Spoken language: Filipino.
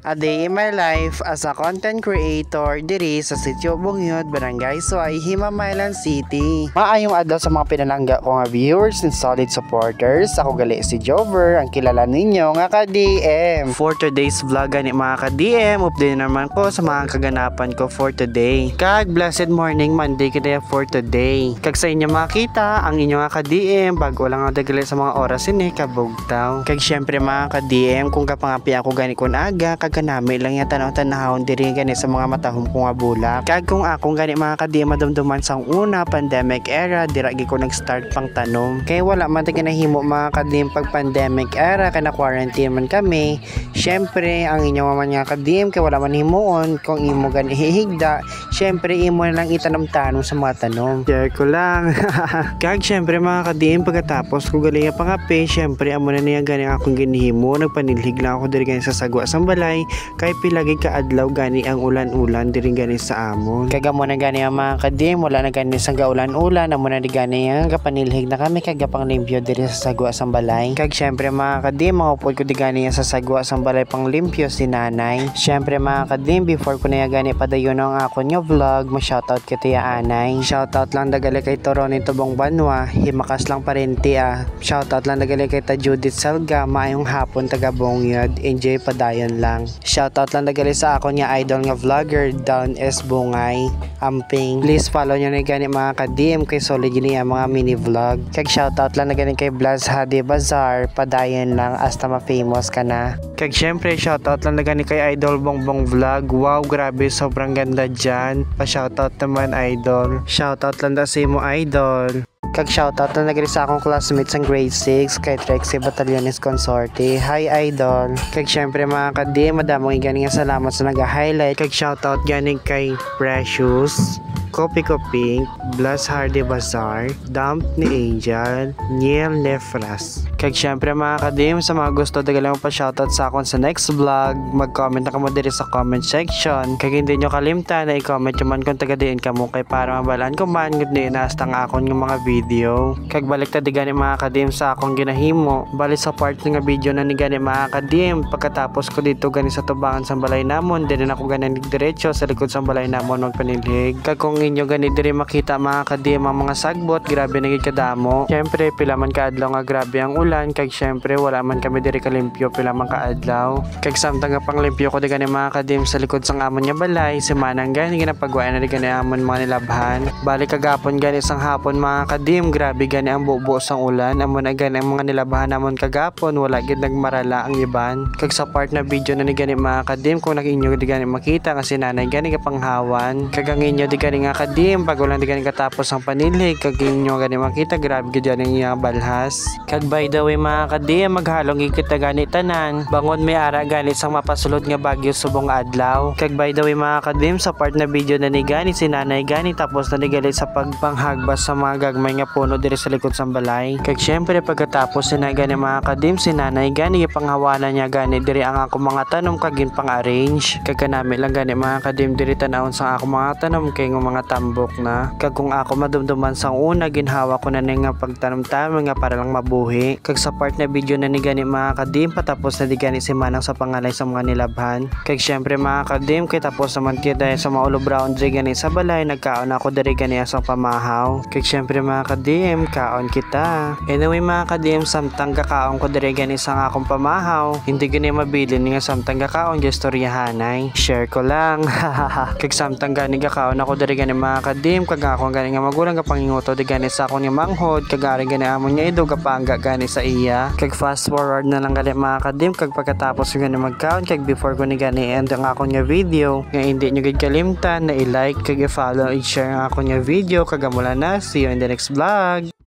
A day in my life as a content creator diri sa Sitio Bungyod, Barangay Suay, Himamaylan City. Maayong adlaw sa mga pinalangga ko nga viewers and solid supporters. Ako gali si Jover, ang kilala ninyo nga ka-DM. For today's vlog ni mga ka-DM, update naman ko sa mga kaganapan ko for today. Kag blessed morning Monday kita for today. Kag sa inyo makita ang inyo nga ka-DM bago lang ang dagali sa mga oras ini kabugtaw. Kag syempre mga ka-DM kung kapangapi ako gani kun aga kag kanami lang yung tanaw-tanahon diri gani sa mga matahom ko nga bulak. Kag kung akong gani mga ka-DM madumduman sa una pandemic era dira gi ko nag-start pang tanom. Kay wala man ta ginahimo mga ka-DM pag pandemic era kana quarantine man kami. Syempre ang inyo man nga ka-DM kay wala man himuon kung imo gani hihigda, syempre imo na lang itanam-tanom sa mga tanom. Share ko lang. Kag syempre mga ka-DM pagkatapos ko gali pangapi, syempre amo na niya gani akong ginhimo, nagpanilhig lang ako diri gani sa sagwa sa balay kay pilagi ka adlaw gani ang ulan-ulan diri gani sa amon. Kag amo na gani ang mga ka-DM wala na gani sa gaulan-ulan, amo na di gani ang kapanilhig na kami kag pang limpyo diri sa sagwa sa balay. Kag syempre mga ka-DM maupod ko di gani sa sagwa sa balay pang limpyo si nanay. Syempre mga ka-DM before ko na gani padayon ang ako nyo vlog, ma-shoutout kay Tia Anay. Shoutout lang dagali kay Toroni Tubong Banwa, himakas lang parenti Shoutout lang dagali kay Ta Judith Salga, maayong hapon taga Bungyod, enjoy padayon lang. Shoutout lang dagali sa ako niya idol nga vlogger Down S Bungay Amping. Please follow nyo na gani mga ka-DM kay solid niya mga mini vlog. Kag shoutout lang na gani kay Blas Hadi Bazar, padayon lang hasta ma-famous ka na. Kag syempre shoutout lang na gani kay Idol Bongbong Vlog. Wow, grabe sobrang ganda dyan. Pa-shoutout naman idol. Shoutout lang na sa imo idol. Kag shoutout na nagri sa akong classmates ng grade 6 kay Trexie Batallones Consorte. Hi idol. Kag syempre mga ka-DM madamong gani nga salamat sa naga-highlight. Kag shoutout gani kay Precious, Kopi Ko Pink, Blas Hardy Bazar, Dump ni Angel, Niel Nefras. Kag syempre mga ka-DM sa mga gusto dagalang pa shoutout sa akon sa next vlog, mag-comment na kamo diri sa comment section. Kag hindi nyo kalimtan na i-comment nyo man kung taga-diin kamo kay para mabalaan ko man gud ni inastang akon ng mga video. Kag balik ta digani mga ka-DM sa akong ginahimo. Balik sa part nga video na ni gani mga ka-DM pagkatapos ko dito gani sa tubangan sa balay namon, dili na ako gani diretso sa likod sa balay namon magpanilhig. Kag kung inyo gani diri makita mga ka-DM ang mga sagbot, grabe na gid kadamo. Syempre pila man kaadlaw nga grabe ang ulan, kag syempre wala man kami diri kalimpyo pila man kaadlaw. Kag samtang nga panglimpyo ko digani mga ka-DM sa likod sang amon nya balay, semanang gani ginapagwayan na digani amon mga nilabhan. Balik kagapon gani sang hapon mga ka-DM, grabe gani ang bubo sang ulan, amon na gani ang mga nilabhan namon kagapon, wala gid nagmarala ang iban. Kag sa part na video na ni gani mga ka-DM kung nakinyo digani makita kasi nanay gani kapanghawan. Kag ang inyo digani nga ka-DM bago lang di gani katapos ang panilhig kag inyo gani makita grabe gid yan ang balhas. Kag by the way mga ka-DM maghalong kita gani tanan bangon may ara gani sang mapasulod nga bagyo subong adlaw. Kag by the way mga ka-DM sa part na video na ni gani si nanay gani tapos na ni gali sa pagpanghagbas sa mga gagmay nga puno diri sa likod sang balay. Kag syempre pagkatapos na gani mga ka-DM si nanay gani ipanghawanan niya gani diri ang ako mga tanom kag pang-arrange. Kag kanami lang gani mga ka-DM diri tanawon sa ako mga tanom kay nga mga tambok na. Kag kung ako madumduman sang una ginhawa ko na nga pagtanom-tanom nga para lang mabuhi. Kag sa part na video na ni gani mga ka-DM patapos na di gani si manang sa pangalay sa mga nilabhan. Kag syempre mga ka-DM kay tapos naman kita sa mga ulo brown diri gani sa balay, nagkaon ako diri gani sa pamahaw. Kag syempre mga ka-DM kaon kita. Anyway mga ka-DM samtang kakaon ko diri gani sa akong pamahaw, hindi gani mabilin nga samtang kakaon gistoryahanay. Share ko lang. Kag samtang gani kakaon ako diri gani mga ka-DM kag ako gani nga magulang kapanginguto di gani sa akong manghod kag ari gani amon niya idog kapangga gani sa iya. Kag fast forward na lang gani mga ka-DM kag pagkatapos ko gani magkaon kag before ko ni gani end ang akong nga video nga hindi nyo gid kalimtan na i-like kag i-follow i-share ang akong nga video kag amula na see you in the next vlog.